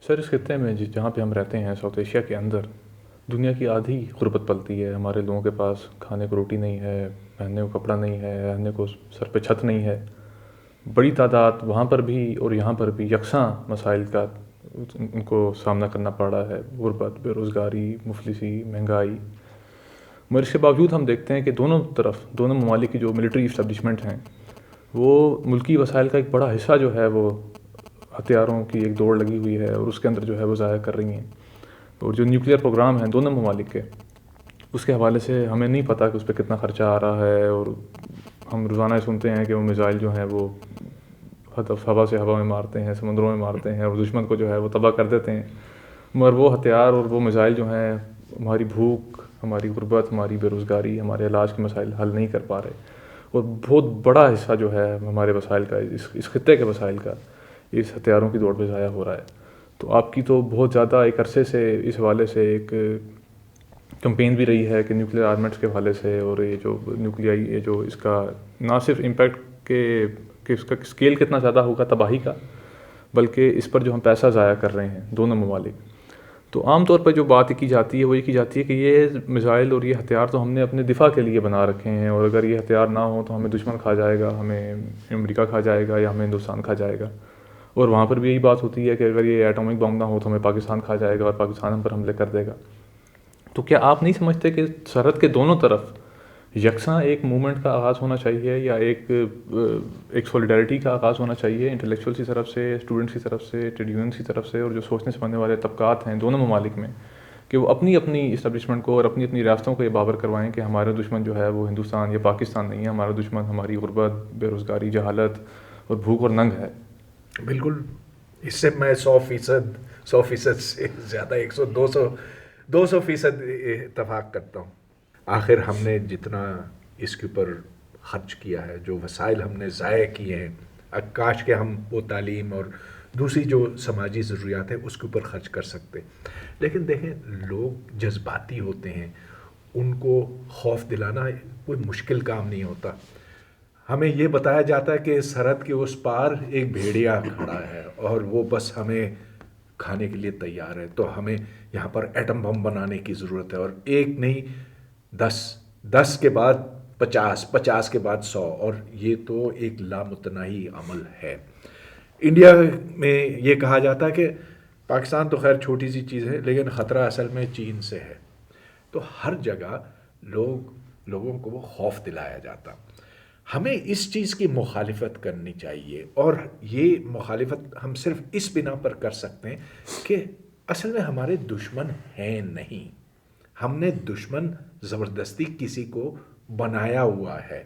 سر اس خطے میں جہاں پہ ہم رہتے ہیں ساؤتھ ایشیا کے اندر دنیا کی آدھی غربت پلتی ہے. ہمارے لوگوں کے پاس کھانے کو روٹی نہیں ہے, پہننے کو کپڑا نہیں ہے, رہنے کو سر پہ چھت نہیں ہے. بڑی تعداد وہاں پر بھی اور یہاں پر بھی یکساں مسائل کا ان کو سامنا کرنا پڑ رہا ہے. غربت, بے روزگاری, مفلسی, مہنگائی. مگر اس کے باوجود ہم دیکھتے ہیں کہ دونوں ممالک کی جو ملٹری اسٹیبلشمنٹ ہیں وہ ملکی وسائل کا ایک بڑا حصہ جو ہے وہ ہتھیاروں کی ایک دوڑ لگی ہوئی ہے اور اس کے اندر جو ہے وہ ضائع کر رہی ہیں. اور جو نیوکلیئر پروگرام ہیں دونوں ممالک کے, اس کے حوالے سے ہمیں نہیں پتہ کہ اس پہ کتنا خرچہ آ رہا ہے. اور ہم روزانہ سنتے ہیں کہ وہ میزائل جو ہیں وہ ہوا سے ہوا میں مارتے ہیں, سمندروں میں مارتے ہیں اور دشمن کو جو ہے وہ تباہ کر دیتے ہیں. مگر وہ ہتھیار اور وہ میزائل جو ہیں ہماری بھوک, ہماری غربت, ہماری بے روزگاری, ہمارے علاج کے مسائل حل نہیں کر پا رہے. اور بہت بڑا حصہ جو ہے ہمارے وسائل کا, اس خطے کے وسائل کا, اس ہتھیاروں کی دوڑ پہ ضائع ہو رہا ہے. تو آپ کی تو بہت زیادہ ایک عرصے سے اس حوالے سے ایک کمپین بھی رہی ہے کہ نیوکلیئر آرمنٹس کے حوالے سے, اور یہ جو یہ جو اس کا نہ صرف امپیکٹ کہ اس کا اسکیل کتنا زیادہ ہوگا تباہی کا, بلکہ اس پر جو ہم پیسہ ضائع کر رہے ہیں دونوں ممالک. تو عام طور پر جو بات کی جاتی ہے وہ یہ کی جاتی ہے کہ یہ میزائل اور یہ ہتھیار تو ہم نے اپنے دفاع کے لیے بنا رکھے ہیں, اور اگر یہ ہتھیار نہ ہو تو ہمیں دشمن کھا جائے گا, ہمیں امریکہ کھا جائے گا یا ہمیں ہندوستان کھا جائے گا. اور وہاں پر بھی یہی بات ہوتی ہے کہ اگر یہ ایٹامک بم نہ ہو تو ہمیں پاکستان کھا جائے گا اور پاکستان ہم پر حملے کر دے گا. تو کیا آپ نہیں سمجھتے کہ سرحد کے دونوں طرف یکساں ایک موومنٹ کا آغاز ہونا چاہیے, یا ایک سولیڈیرٹی کا آغاز ہونا چاہیے انٹلیکچوئلس کی طرف سے, اسٹوڈنٹس کی طرف سے, ٹریڈ یونینس کی طرف سے, اور جو سوچنے سمجھنے والے طبقات ہیں دونوں ممالک میں, کہ وہ اپنی اسٹیبلشمنٹ کو اور اپنی ریاستوں کو یہ باور کروائیں کہ ہمارا دشمن جو ہے وہ ہندوستان یا پاکستان نہیں ہے, ہمارا دشمن ہماری غربت, بے روزگاری, جہالت اور بھوک اور ننگ ہے. بالکل, اس سے میں 100% سے زیادہ 200% اتفاق کرتا ہوں. آخر ہم نے جتنا اس کے اوپر خرچ کیا ہے, جو وسائل ہم نے ضائع کیے ہیں, کاش کہ ہم وہ تعلیم اور دوسری جو سماجی ضروریات ہیں اس کے اوپر خرچ کر سکتے. لیکن دیکھیں, لوگ جذباتی ہوتے ہیں, ان کو خوف دلانا کوئی مشکل کام نہیں ہوتا. ہمیں یہ بتایا جاتا ہے کہ سرحد کے اس پار ایک بھیڑیا کھڑا ہے اور وہ بس ہمیں کھانے کے لیے تیار ہے, تو ہمیں یہاں پر ایٹم بم بنانے کی ضرورت ہے. اور ایک نہیں 10 کے بعد 50 کے بعد 100, اور یہ تو ایک لامتناہی عمل ہے. انڈیا میں یہ کہا جاتا ہے کہ پاکستان تو خیر چھوٹی سی چیز ہے, لیکن خطرہ اصل میں چین سے ہے. تو ہر جگہ لوگوں کو وہ خوف دلایا جاتا. ہمیں اس چیز کی مخالفت کرنی چاہیے, اور یہ مخالفت ہم صرف اس بنا پر کر سکتے ہیں کہ اصل میں ہمارے دشمن ہیں نہیں, ہم نے دشمن زبردستی کسی کو بنایا ہوا ہے.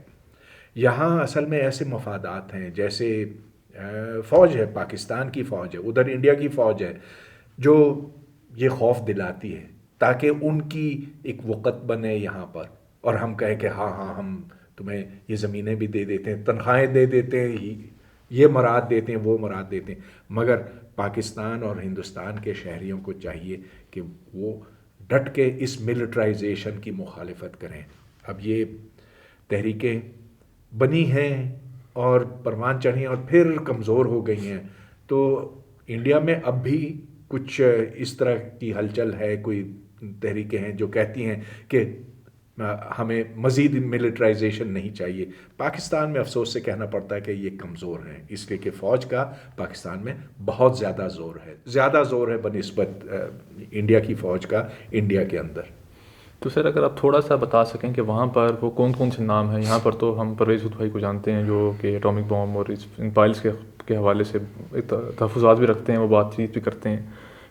یہاں اصل میں ایسے مفادات ہیں, جیسے فوج ہے, پاکستان کی فوج ہے, ادھر انڈیا کی فوج ہے, جو یہ خوف دلاتی ہے تاکہ ان کی ایک وقت بنے یہاں پر, اور ہم کہیں کہ ہاں ہم تمہیں یہ زمینیں بھی دے دیتے ہیں, تنخواہیں دے دیتے ہیں, یہ مراد دیتے ہیں, وہ مراد دیتے ہیں. مگر پاکستان اور ہندوستان کے شہریوں کو چاہیے کہ وہ ڈٹ کے اس ملٹرائزیشن کی مخالفت کریں. اب یہ تحریکیں بنی ہیں اور پروان چڑھی اور پھر کمزور ہو گئی ہیں, تو انڈیا میں اب بھی کچھ اس طرح کی ہلچل ہے, کوئی تحریکیں ہیں جو کہتی ہیں کہ ہمیں مزید ملٹرائزیشن نہیں چاہیے. پاکستان میں افسوس سے کہنا پڑتا ہے کہ یہ کمزور ہیں, اس لیے کہ فوج کا پاکستان میں بہت زیادہ زور ہے بنسبت انڈیا کی فوج کا انڈیا کے اندر. تو سر اگر آپ تھوڑا سا بتا سکیں کہ وہاں پر وہ کون سے نام ہیں. یہاں پر تو ہم پرویز خود بھائی کو جانتے ہیں جو کہ ایٹامک بم اور ان پائلس کے حوالے سے تحفظات بھی رکھتے ہیں, وہ بات چیت بھی کرتے ہیں.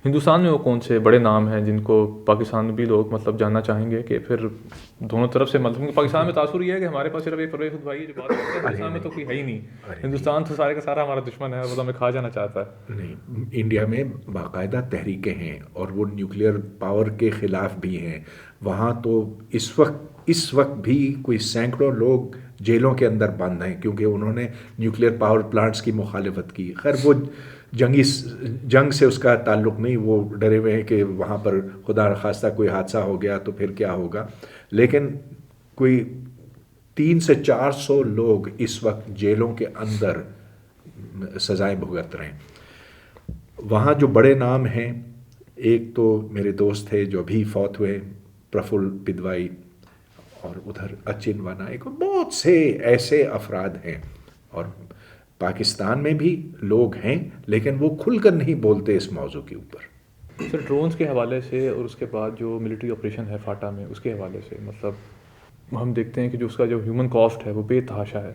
ہندوستان میں وہ کون سے بڑے نام ہیں جن کو پاکستان میں بھی لوگ جاننا چاہیں گے, کہ پھر دونوں طرف سے پاکستان میں تاثر یہ ہے کہ ہمارے پاس صرف ایک پرویز خود بھائی جو بات کرتے ہیں, ہندوستان میں تو کوئی ہے ہی نہیں. ہندوستان تو سارے کا سارا ہمارا دشمن ہے, وہ تو ہمیں کھا جانا چاہتا ہے. نہیں, انڈیا میں باقاعدہ تحریکیں ہیں اور وہ نیوکلیئر پاور کے خلاف بھی ہیں. وہاں تو اس وقت اس وقت بھی کوئی سینکڑوں لوگ جیلوں کے اندر بند ہیں کیونکہ انہوں نے نیوکلیئر پاور پلانٹس کی مخالفت کی. خیر وہ جنگ سے اس کا تعلق نہیں, وہ ڈرے ہوئے ہیں کہ وہاں پر خدا نخواستہ کوئی حادثہ ہو گیا تو پھر کیا ہوگا. لیکن کوئی 300 سے 400 لوگ اس وقت جیلوں کے اندر سزائیں بھگت رہے ہیں. وہاں جو بڑے نام ہیں, ایک تو میرے دوست تھے جو بھی فوت ہوئے, پرفل پدوائی, اور ادھر اچن ونائک, بہت سے ایسے افراد ہیں. اور پاکستان میں بھی لوگ ہیں لیکن وہ کھل کر نہیں بولتے اس موضوع کے اوپر. سر ڈرونز کے حوالے سے اور اس کے بعد جو ملٹری آپریشن ہے فاٹا میں, اس کے حوالے سے مطلب ہم دیکھتے ہیں کہ جو اس کا جو ہیومن کاسٹ ہے وہ بے تحاشا ہے.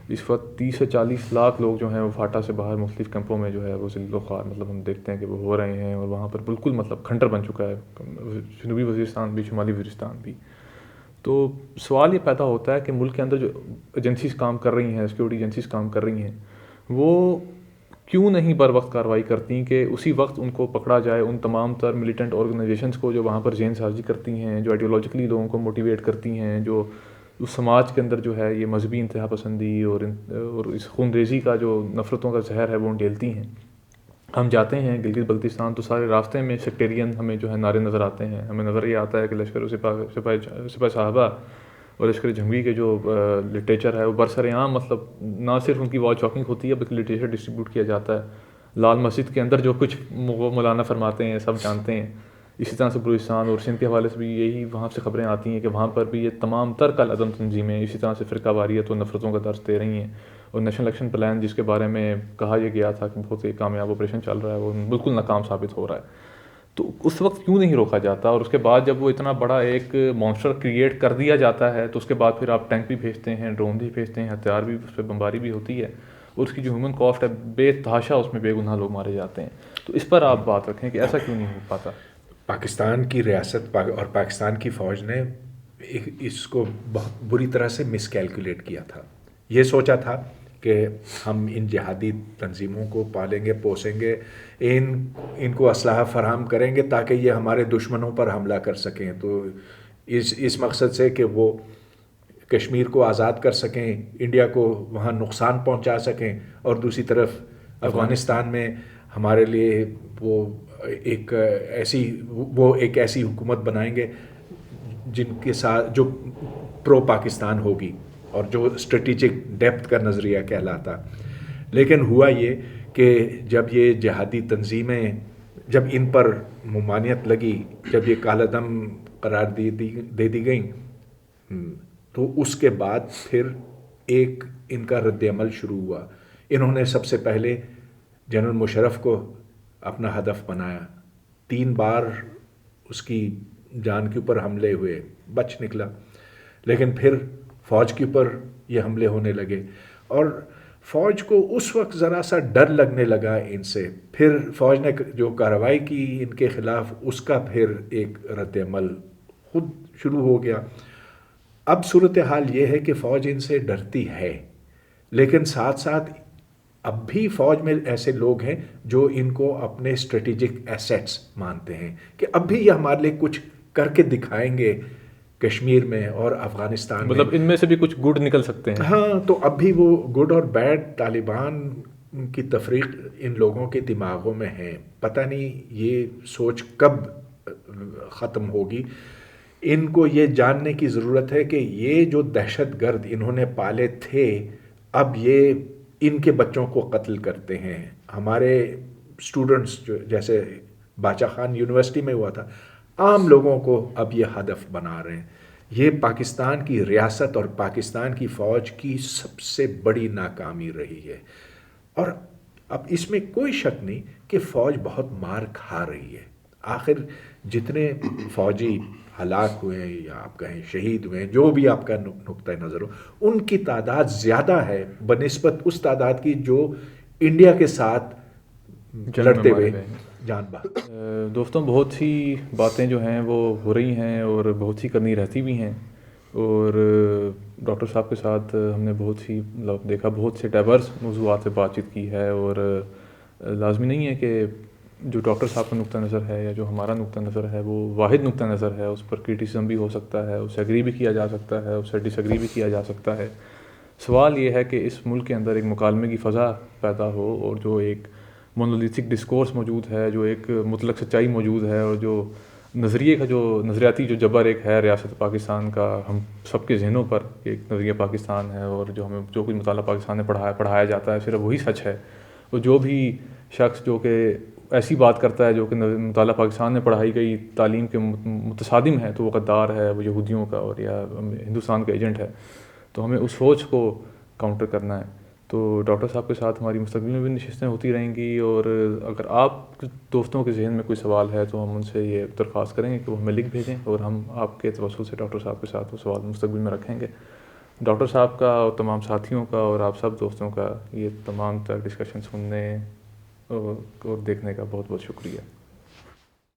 اس وقت 30 سے 40 لاکھ لوگ جو ہیں وہ فاٹا سے باہر مختلف کیمپوں میں جو ہے وہ ذلیل و خوار مطلب ہم دیکھتے ہیں کہ وہ ہو رہے ہیں, اور وہاں پر بالکل مطلب کھنڈر بن چکا ہے جنوبی وزیرستان بھی, شمالی وزیرستان بھی. تو سوال یہ پیدا ہوتا ہے کہ ملک کے اندر جو ایجنسیز کام کر رہی ہیں, سیکورٹی ایجنسیز کام کر رہی ہیں, وہ کیوں نہیں بر وقت کارروائی کرتی کہ اسی وقت ان کو پکڑا جائے, ان تمام تر ملیٹنٹ آرگنائزیشنز کو جو وہاں پر ذہن سازی کرتی ہیں, جو آئیڈیولوجیکلی لوگوں کو موٹیویٹ کرتی ہیں, جو اس سماج کے اندر جو ہے یہ مذہبی انتہا پسندی اور اس خون ریزی کا جو نفرتوں کا زہر ہے وہ ڈھیلتی ہیں. ہم جاتے ہیں گلگت بلتستان تو سارے راستے میں سیکٹیرین ہمیں جو ہے نعرے نظر آتے ہیں. ہمیں نظر یہ آتا ہے کہ لشکر سپاہی صاحبہ اور لشکر جھنگوی کے جو لٹریچر ہے وہ برسر عام مطلب نہ صرف ان کی وال چاکنگ ہوتی ہے بلکہ لٹریچر ڈسٹریبیوٹ کیا جاتا ہے. لال مسجد کے اندر جو کچھ مولانا فرماتے ہیں سب جانتے ہیں. اسی طرح سے بلوچستان اور سندھ کے حوالے سے بھی یہی وہاں سے خبریں آتی ہیں کہ وہاں پر بھی یہ تمام تر کل عدم تنظیمیں اسی طرح سے فرقہ واریت اور نفرتوں کا درس دے رہی ہیں. اور نیشنل ایکشن پلان جس کے بارے میں کہا یہ گیا تھا کہ بہت ہی کامیاب آپریشن چل رہا ہے وہ بالکل ناکام ثابت ہو رہا ہے. تو اس وقت کیوں نہیں روکا جاتا؟ اور اس کے بعد جب وہ اتنا بڑا ایک مانسٹر کریٹ کر دیا جاتا ہے تو اس کے بعد پھر آپ ٹینک بھی بھیجتے ہیں, ڈرون بھی بھیجتے ہیں, ہتھیار بھی, اس پہ بمباری بھی ہوتی ہے, اور اس کی جو ہیومن کاسٹ ہے بے تحاشا اس میں بے گناہ لوگ مارے جاتے ہیں. تو اس پر آپ بات رکھیں کہ ایسا کیوں نہیں ہو پاتا؟ پاکستان کی ریاست اور پاکستان کی فوج نے اس کو بہت بری طرح سے مس کیلکولیٹ کیا تھا. یہ سوچا تھا کہ ہم ان جہادی تنظیموں کو پالیں گے, پوسیں گے, ان کو اسلحہ فراہم کریں گے تاکہ یہ ہمارے دشمنوں پر حملہ کر سکیں. تو اس مقصد سے کہ وہ کشمیر کو آزاد کر سکیں, انڈیا کو وہاں نقصان پہنچا سکیں, اور دوسری طرف افغانستان میں ہمارے لیے وہ ایک ایسی حکومت بنائیں گے جن کے ساتھ جو پرو پاکستان ہوگی اور جو اسٹریٹجک ڈیپتھ کا نظریہ کہلاتا. لیکن ہوا یہ کہ جب یہ جہادی تنظیمیں جب ان پر ممانعت لگی, جب یہ کالعدم قرار دے دی گئیں, تو اس کے بعد پھر ایک ان کا رد عمل شروع ہوا. انہوں نے سب سے پہلے جنرل مشرف کو اپنا ہدف بنایا. 3 بار اس کی جان کے اوپر حملے ہوئے, بچ نکلا. لیکن پھر فوج کے اوپر یہ حملے ہونے لگے, اور فوج کو اس وقت ذرا سا ڈر لگنے لگا ان سے. پھر فوج نے جو کارروائی کی ان کے خلاف, اس کا پھر ایک رد عمل خود شروع ہو گیا. اب صورتحال یہ ہے کہ فوج ان سے ڈرتی ہے, لیکن ساتھ ساتھ اب بھی فوج میں ایسے لوگ ہیں جو ان کو اپنے اسٹریٹجک ایسیٹس مانتے ہیں کہ اب بھی یہ ہمارے لیے کچھ کر کے دکھائیں گے کشمیر میں اور افغانستان میں. مطلب ان میں سے بھی کچھ گڈ نکل سکتے ہیں. ہاں, تو اب بھی وہ گڈ اور بیڈ طالبان کی تفریق ان لوگوں کے دماغوں میں ہے. پتہ نہیں یہ سوچ کب ختم ہوگی. ان کو یہ جاننے کی ضرورت ہے کہ یہ جو دہشت گرد انہوں نے پالے تھے, اب یہ ان کے بچوں کو قتل کرتے ہیں. ہمارے اسٹوڈنٹس جو جیسے باچا خان یونیورسٹی میں ہوا تھا, عام لوگوں کو اب یہ ہدف بنا رہے ہیں. یہ پاکستان کی ریاست اور پاکستان کی فوج کی سب سے بڑی ناکامی رہی ہے. اور اب اس میں کوئی شک نہیں کہ فوج بہت مار کھا رہی ہے. آخر جتنے فوجی ہلاک ہوئے ہیں یا آپ کہیں شہید ہوئے ہیں, جو بھی آپ کا نقطہ نظر ہو, ان کی تعداد زیادہ ہے بنسبت اس تعداد کی جو انڈیا کے ساتھ لڑتے ہوئے جان بحق. دوستوں, بہت سی باتیں جو ہیں وہ ہو رہی ہیں اور بہت سی کرنی رہتی بھی ہیں, اور ڈاکٹر صاحب کے ساتھ ہم نے بہت سی دیکھا بہت سے ڈائیورس موضوعات سے بات چیت کی ہے, اور لازمی نہیں ہے کہ جو ڈاکٹر صاحب کا نقطہ نظر ہے یا جو ہمارا نقطہ نظر ہے وہ واحد نقطہ نظر ہے. اس پر کرٹیسزم بھی ہو سکتا ہے, اس سے ایگری بھی کیا جا سکتا ہے, اس سے ڈس ایگری بھی کیا جا سکتا ہے. سوال یہ ہے کہ اس ملک کے اندر ایک مکالمے کی فضا پیدا ہو, اور جو ایک مونولیتھک ڈسکورس موجود ہے, جو ایک مطلق سچائی موجود ہے, اور جو نظریے کا جو نظریاتی جو جبر ایک ہے ریاست پاکستان کا ہم سب کے ذہنوں پر, ایک نظریہ پاکستان ہے, اور جو ہمیں جو کچھ مطالعہ پاکستان میں پڑھایا جاتا ہے صرف وہی سچ ہے. اور جو بھی شخص جو کہ ایسی بات کرتا ہے جو کہ مطالعہ پاکستان میں پڑھائی گئی تعلیم کے متصادم ہے, تو وہ غدار ہے, وہ یہودیوں کا اور یا ہندوستان کا ایجنٹ ہے. تو ہمیں اس سوچ کو کاؤنٹر کرنا ہے. تو ڈاکٹر صاحب کے ساتھ ہماری مستقبل میں بھی نشستیں ہوتی رہیں گی, اور اگر آپ دوستوں کے ذہن میں کوئی سوال ہے تو ہم ان سے یہ درخواست کریں گے کہ وہ ہمیں لکھ بھیجیں, اور ہم آپ کے توسط سے ڈاکٹر صاحب کے ساتھ وہ سوال مستقبل میں رکھیں گے. ڈاکٹر صاحب کا اور تمام ساتھیوں کا اور آپ سب دوستوں کا یہ تمام تر ڈسکشن سننے اور دیکھنے کا بہت بہت شکریہ.